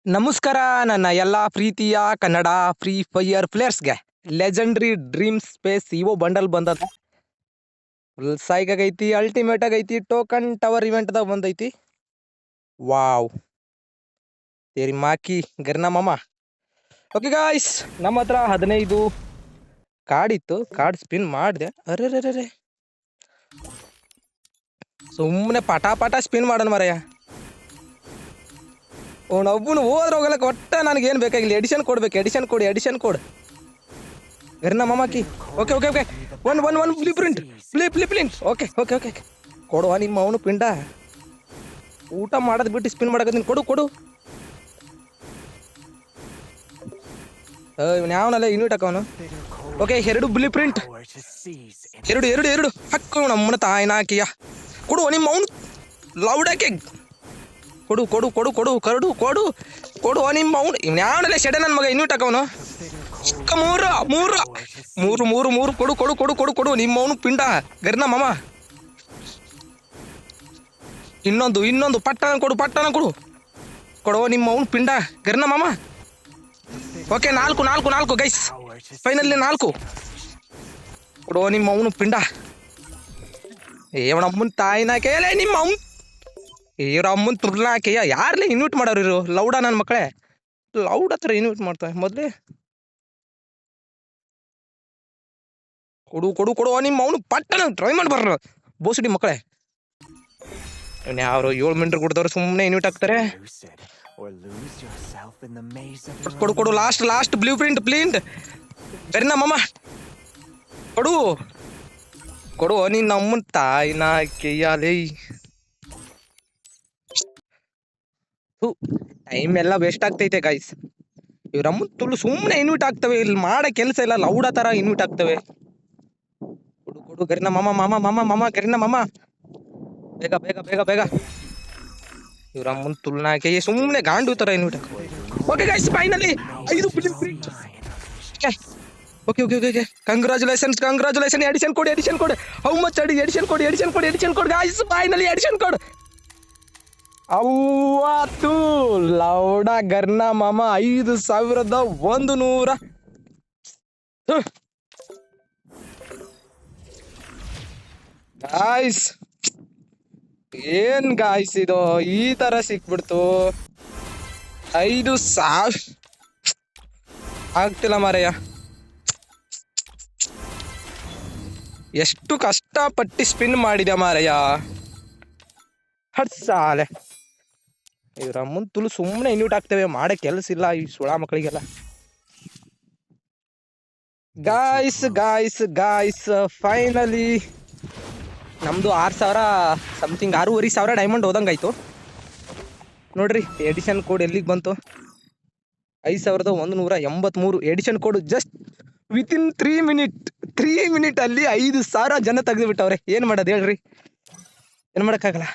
ನಮಸ್ಕಾರ ನನ್ನ ಎಲ್ಲ ಪ್ರೀತಿಯ ಕನ್ನಡ ಫ್ರೀ ಫೈರ್ ಪ್ಲೇಯರ್ಸ್ಗೆ legendary dream space evo bundle ಬಂದದ ಫುಲ್ ಸಾಯ್ಗಾಗೈತಿ ಅಲ್ಟಿಮೇಟ್ ಆಗೈತಿ ಟೋಕನ್ ಟವರ್ ಇವೆಂಟ್ದಾಗ ಬಂದೈತಿ ವಾವ್ ತೇರಿ ಮಾಕಿ ಗರ್ನ ಮಾಮ ಓಕೆ ಗಾಯ್ಸ್ ನಮ್ಮ ಹತ್ರ 15 ಕಾರ್ಡ್ ಕಾರ್ಡ್ ಸ್ಪಿನ್ ಮಾಡಿದೆ ಅರೆ ಸುಮ್ಮನೆ ಪಟ ಸ್ಪಿನ್ ಮಾಡೋಣ ಮರಯ್ಯ ಅವನೊಬ್ಬನು ಹೋದ್ರೆ ಹೋಗಲಕ್ಕೆ ಒಟ್ಟ ನನಗೇನು ಬೇಕಾಗಿಲ್ಲ ಎಡಿಷನ್ ಕೋಡ್ ಗರ್ನ ಮಾಮಾಕಿ ಓಕೆ ಒನ್ ಪ್ಲಿಂಟ್ ಓಕೆ ಕೊಡುವ ನಿಮ್ಮ ಅವನು ಪಿಂಡ ಊಟ ಮಾಡೋದು ಬಿಟ್ಟು ಸ್ಪಿನ್ ಮಾಡಕತ್ತೀನಿ ಕೊಡು ಇವನು ಯಾವನಲ್ಲ ಇನ್ವಿಟ್ ಹಾಕವನು ಓಕೆ 2 ಬ್ಲೂ ಪ್ರಿಂಟ್ ಎರಡು ಹಕ್ಕು ನಮ್ಮನ ತಾಯಿನಾಕಿಯ ಕೊಡು ನಿಮ್ಮ ಅವನು ಲೌಡಾಕೆ ಕೊಡು ನಿಮ್ಮ ಅವನು ಇವ್ಯಾವನಲ್ಲ ಶೆಡೆ ನನ್ನ ಮಗ ಇನ್ವಿಟ್ ಹಾಕವನು ಮೂರು ಕೊಡು ನಿಮ್ಮ ಅವನು ಪಿಂಡ ಗರ್ನ ಮಾಮ ಇನ್ನೊಂದು ಪಟ್ಟಣ ಕೊಡು ಕೊಡುವ ನಿಮ್ಮ ಅವನು ಪಿಂಡ ಗರ್ನ ಮಾಮ ಓಕೆ 4 ಗೈಸ್ ಫೈನಲ್ಲಿ 4 ಕೊಡುವ ನಿಮ್ಮ ಅವನು ಪಿಂಡ ಅವನಮ್ಮನ ತಾಯಿನ ಕೇಳ ನಿಮ್ಮ ಅವ್ನು ಅಮ್ಮನ ತುರ್ಲಾಕೆಯ ಯಾರಲ್ಲೇ ಇನ್ವಿಟ್ ಮಾಡೋರು ಇರು ಲೌಡ ನನ್ನ ಮಕ್ಕಳೇ ಲೌಡ್ ಹತ್ರ ಇನ್ವಿಟ್ ಮಾಡ್ತಾರೆ ಮೊದಲೇ ಕೊಡು ನಿಮ್ಮ ಅವನು ಪಟ್ಟಣ ಟ್ರೈ ಮಾಡಿ ಬರ್ರ ಬೋಸಡಿ ಮಕ್ಕಳೇ ಯಾರು 7 ಮಿನಿಟ್ ಕೊಡ್ದವ್ರು ಸುಮ್ಮನೆ ಇನ್ವಿಟ್ ಆಗ್ತಾರೆ ಕೊಡು ಲಾಸ್ಟ್ ಬ್ಲೂ ಪ್ರಿಂಟ್ ಸರಿನ ಮಾಮ ಕೊಡು ನೀನ್ ನಮ್ಮನ್ ತಾಯಿನ ಕೇಯಾಲೇ ಟೈಮ್ ಎಲ್ಲ ವೇಸ್ಟ್ ಆಗ್ತೈತೆ ಗೈಸ್ ಇವ್ರಮ್ಮನ್ ತುಳು ಸುಮ್ಮನೆ ಇನ್ವಿಟ್ ಆಗ್ತವೆ ಇಲ್ಲಿ ಮಾಡೋ ಕೆಲಸ ಇಲ್ಲ ಲೌಡ ತರ ಇನ್ವಿಟ್ ಆಗ್ತವೆ ಕೊಡು ಗರಿನ ಮಾಮ ಗರಿನ ಮಾಮ ಬೇಗ ಇವ್ರಮ್ಮನ್ ತುಳ್ನಾಕೆ ಸುಮ್ಮನೆ ಗಾಂಡು ತರ invite okay guys finally 5 film free okay congratulation edition code how much edition code guys finally edition code ಅವ್ವಾತು ಲೌಡ ಗರ್ನ ಮಾಮ 5100 ಗಾಯ್ಸ್ ಏನ್ ಗಾಯ್ಸ್ ಇದು ಈ ತರ ಸಿಕ್ಬಿಡ್ತು 5000 ಆಗ್ತಿಲ್ಲ ಮಾರಯ್ಯ ಎಷ್ಟು ಕಷ್ಟಪಟ್ಟು ಸ್ಪಿನ್ ಮಾಡಿದೆ ಮಾರಯ್ಯ ಸಾಲೆ ಇವ್ರ ಅಮ್ಮನ್ ತುಳು ಸುಮ್ಮನೆ ಇನ್ವಿಟ್ ಆಗ್ತೇವೆ ಮಾಡೋ ಕೆಲಸ ಇಲ್ಲ ಈ ಸುಳ ಮಕ್ಕಳಿಗೆಲ್ಲ ಗಾಯ್ಸ್ ಫೈನಲಿ ನಮ್ದು 6000 ಸಮಥಿಂಗ್ 6500 ಡೈಮಂಡ್ ಹೋದಂಗಾಯ್ತು ನೋಡ್ರಿ ಎಡಿಷನ್ ಕೋಡ್ ಎಲ್ಲಿಗೆ ಬಂತು 5183 edition code just within 3 minute ಅಲ್ಲಿ 5000 ಜನ ತೆಗೆದು ಬಿಟ್ಟವ್ರೆ ಏನ್ ಮಾಡೋದು ಹೇಳ್ರಿ ಏನ್ ಮಾಡಕ್ಕಾಗಲ್ಲ